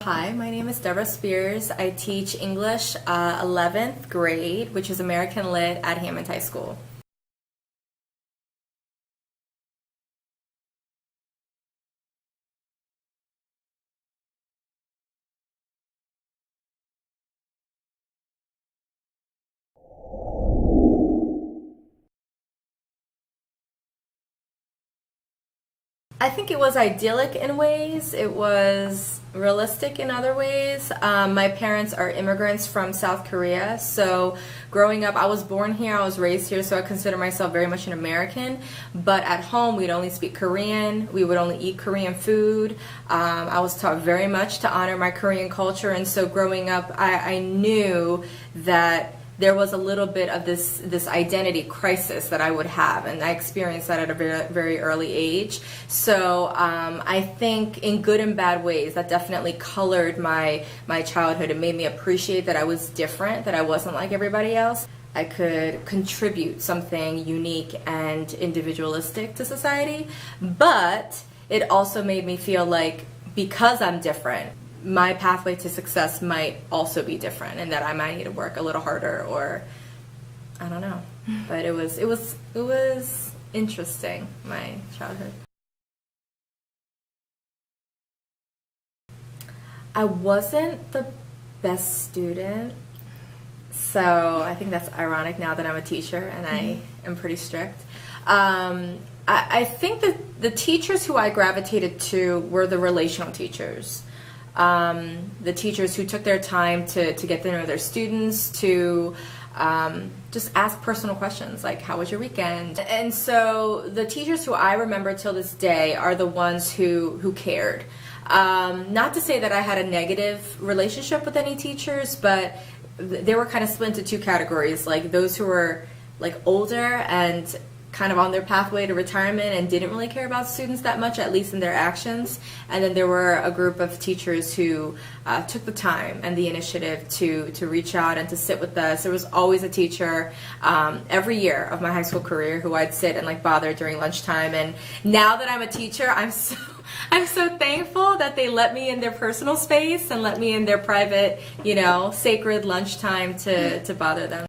Hi, my name is Deborah Spears. I teach English 11th grade, which is American Lit at Hammond High School. I think it was idyllic in ways. It was realistic in other ways. My parents are immigrants from South Korea, so growing up, I was born here, I was raised here, so I consider myself very much an American. But at home, we'd only speak Korean. We would only eat Korean food. I was taught very much to honor my Korean culture, and so growing up, I knew that there was a little bit of this identity crisis that I would have, and I experienced that at a very, very early age. So I think in good and bad ways that definitely colored my childhood. It made me appreciate that I was different, that I wasn't like everybody else. I could contribute something unique and individualistic to society, but it also made me feel like because I'm different, my pathway to success might also be different, and that I might need to work a little harder, or I don't know. But it was interesting, my childhood. I wasn't the best student, so I think that's ironic now that I'm a teacher and I am pretty strict. I think that the teachers who I gravitated to were the relational teachers. The teachers who took their time to get to know their students, to just ask personal questions like, how was your weekend? And so the teachers who I remember till this day are the ones who cared. Not to say that I had a negative relationship with any teachers, but they were kind of split into two categories, like those who were like older and kind of on their pathway to retirement and didn't really care about students that much, at least in their actions. And then there were a group of teachers who took the time and the initiative to reach out and to sit with us. There was always a teacher every year of my high school career who I'd sit and like bother during lunchtime. And now that I'm a teacher, I'm so thankful that they let me in their personal space and let me in their private, sacred lunchtime to bother them.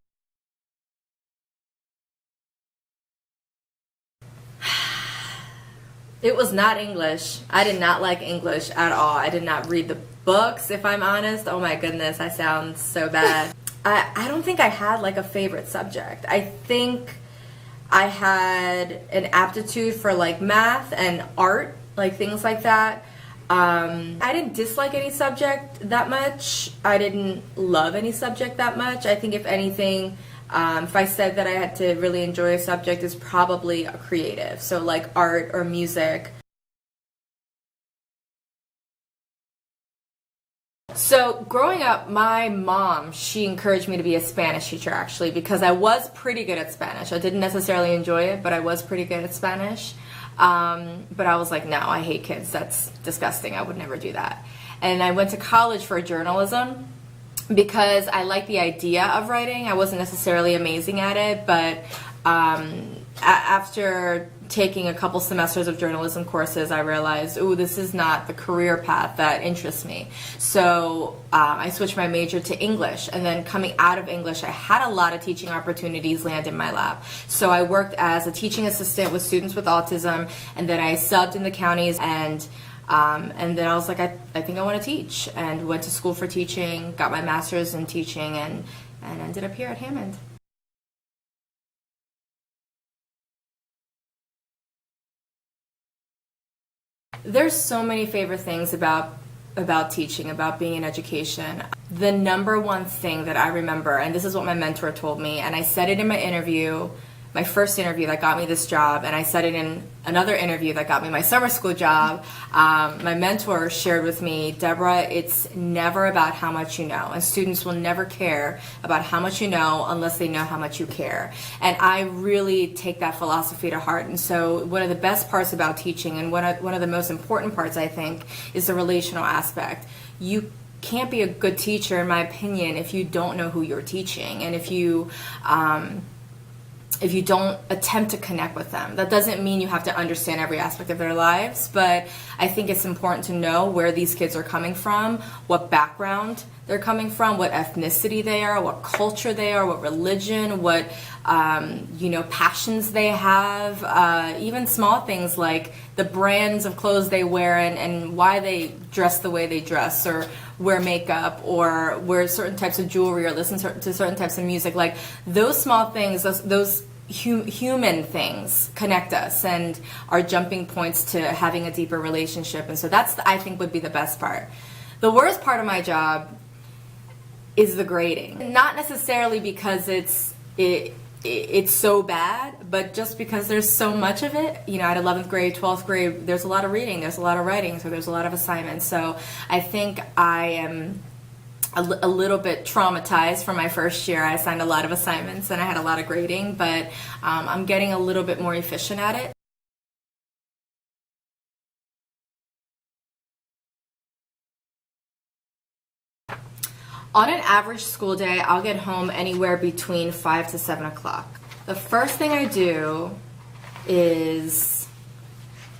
It was not English. I did not like English at all. I did not read the books, if I'm honest. Oh my goodness, I sound so bad. I don't think I had like a favorite subject. I think I had an aptitude for like math and art, like things like that. I didn't dislike any subject that much. I didn't love any subject that much. I think if anything, if I said that I had to really enjoy a subject, it's probably a creative, so like art or music. So growing up, my mom, she encouraged me to be a Spanish teacher actually, because I was pretty good at Spanish. I didn't necessarily enjoy it, but I was pretty good at Spanish. But I was like, no, I hate kids. That's disgusting. I would never do that. And I went to college for journalism, because I like the idea of writing. I wasn't necessarily amazing at it, but after taking a couple semesters of journalism courses, I realized, ooh, this is not the career path that interests me. So I switched my major to English, and then coming out of English, I had a lot of teaching opportunities land in my lap. So I worked as a teaching assistant with students with autism, and then I subbed in the counties, and then I was like, I think I want to teach, and went to school for teaching, got my master's in teaching, and ended up here at Hammond. There's so many favorite things about teaching, about being in education. The number one thing that I remember, and this is what my mentor told me, and I said it in my interview, my first interview that got me this job, and I said it in another interview that got me my summer school job. My mentor shared with me, Deborah, it's never about how much you know, and students will never care about how much you know unless they know how much you care. And I really take that philosophy to heart. And so one of the best parts about teaching, and one of the most important parts, I think, is the relational aspect. You can't be a good teacher, in my opinion, if you don't know who you're teaching, and if you if you don't attempt to connect with them. That doesn't mean you have to understand every aspect of their lives, but I think it's important to know where these kids are coming from, what background they're coming from, what ethnicity they are, what culture they are, what religion, what passions they have, even small things like the brands of clothes they wear and why they dress the way they dress, or wear makeup, or wear certain types of jewelry, or listen to certain types of music. Like those small things, those human things connect us and are jumping points to having a deeper relationship. And so that's, I think, would be the best part. The worst part of my job is the grading. Not necessarily because it's so bad, but just because there's so much of it. You know, at 11th grade, 12th grade, there's a lot of reading, there's a lot of writing, so there's a lot of assignments. So I think I am a little bit traumatized from my first year. I assigned a lot of assignments and I had a lot of grading, but I'm getting a little bit more efficient at it. On an average school day, I'll get home anywhere between 5 to 7 o'clock. The first thing I do is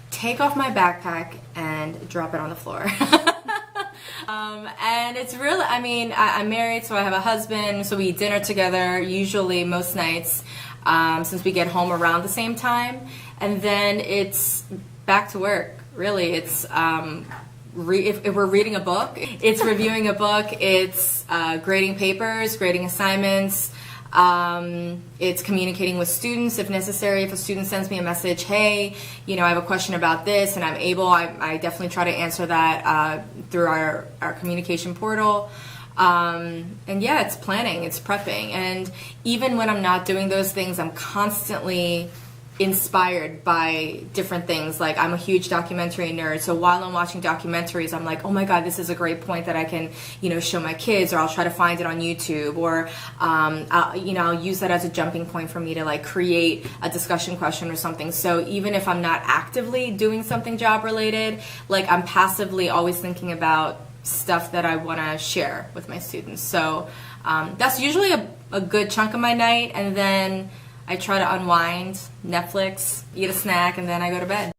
take off my backpack and drop it on the floor. And it's really, I mean, I'm married, so I have a husband, so we eat dinner together, usually most nights, since we get home around the same time. And then it's back to work, really. It's if we're reading a book, it's reviewing a book, it's grading papers, grading assignments, it's communicating with students if necessary. If a student sends me a message, hey, you know, I have a question about this, and I'm able, I definitely try to answer that through our communication portal. And yeah, it's planning, it's prepping. And even when I'm not doing those things, I'm constantly inspired by different things. Like, I'm a huge documentary nerd, so while I'm watching documentaries, I'm like, oh my god, this is a great point that I can, you know, show my kids, or I'll try to find it on YouTube, or I'll use that as a jumping point for me to like create a discussion question or something. So even if I'm not actively doing something job related, like I'm passively always thinking about stuff that I want to share with my students. So that's usually a good chunk of my night, and then I try to unwind, Netflix, eat a snack, and then I go to bed.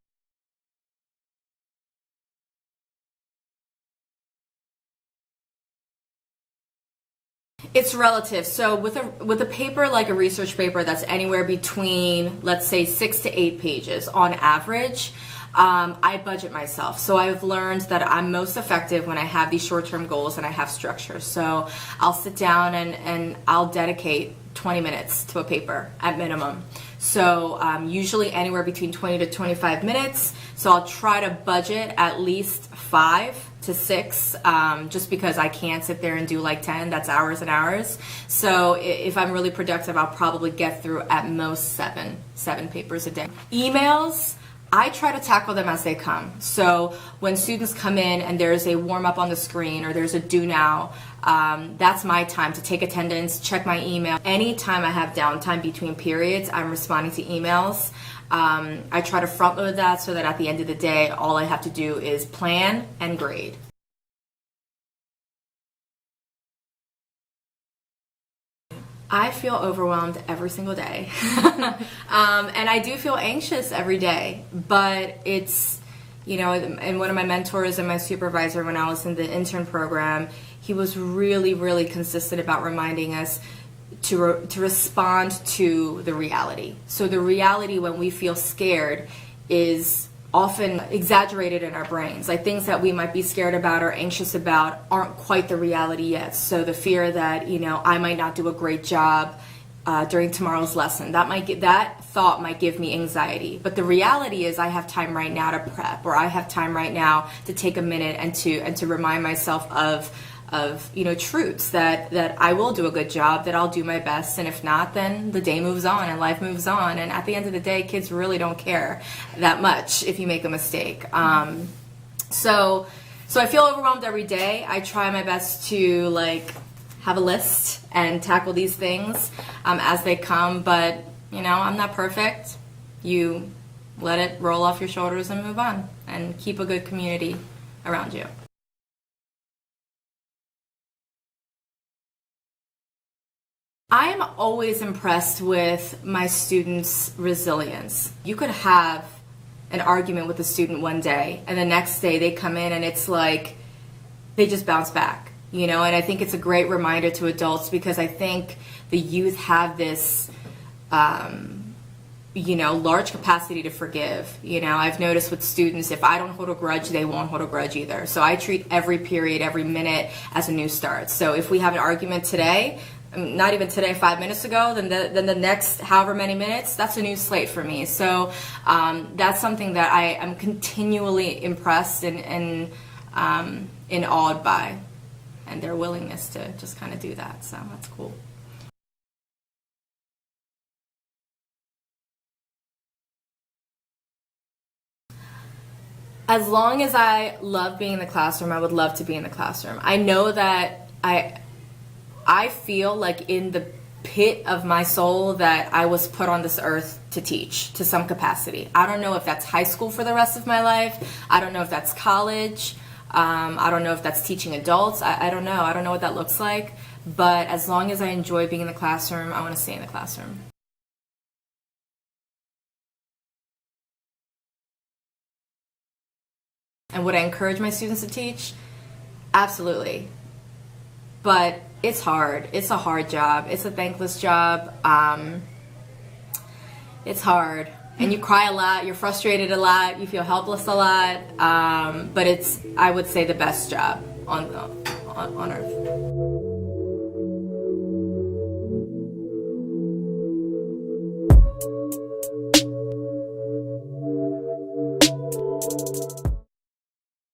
It's relative. So with a paper like a research paper that's anywhere between, let's say, 6 to 8 pages on average, I budget myself. So I've learned that I'm most effective when I have these short-term goals and I have structure. So I'll sit down and I'll dedicate 20 minutes to a paper at minimum. So usually anywhere between 20 to 25 minutes. So I'll try to budget at least 5 to 6, just because I can't sit there and do like 10. That's hours and hours. So if I'm really productive, I'll probably get through at most seven papers a day. Emails, I try to tackle them as they come. So when students come in and there's a warm-up on the screen, or there's a do now, that's my time to take attendance, check my email. Anytime I have downtime between periods, I'm responding to emails. I try to front load that so that at the end of the day, all I have to do is plan and grade. I feel overwhelmed every single day. And I do feel anxious every day, but it's, you know, and one of my mentors and my supervisor when I was in the intern program, he was really, really consistent about reminding us to respond to the reality. So the reality when we feel scared is often exaggerated in our brains. Like things that we might be scared about or anxious about aren't quite the reality yet. So the fear that, you know, I might not do a great job during tomorrow's lesson, that thought might give me anxiety. But the reality is I have time right now to prep, or I have time right now to take a minute and to remind myself of you know, truths that I will do a good job, that I'll do my best, and if not, then the day moves on and life moves on. And at the end of the day, kids really don't care that much if you make a mistake. So I feel overwhelmed every day. I try my best to like have a list and tackle these things as they come, but you know, I'm not perfect. You let it roll off your shoulders and move on, and keep a good community around you. I am always impressed with my students' resilience. You could have an argument with a student one day, and the next day they come in and it's like they just bounce back, you know? And I think it's a great reminder to adults, because I think the youth have this, you know, large capacity to forgive. You know, I've noticed with students, if I don't hold a grudge, they won't hold a grudge either. So I treat every period, every minute as a new start. So if we have an argument today, not even today, 5 minutes ago, then the next however many minutes, that's a new slate for me. So that's something that I am continually impressed and awed by, and their willingness to just kind of do that. So that's cool. As long as I love being in the classroom, I would love to be in the classroom. I know that I feel like in the pit of my soul that I was put on this earth to teach to some capacity. I don't know if that's high school for the rest of my life. I don't know if that's college. I don't know if that's teaching adults. I don't know. I don't know what that looks like. But as long as I enjoy being in the classroom, I want to stay in the classroom. And would I encourage my students to teach? Absolutely. But it's hard. It's a hard job. It's a thankless job. It's hard. And you cry a lot. You're frustrated a lot. You feel helpless a lot. But it's, I would say, the best job on earth.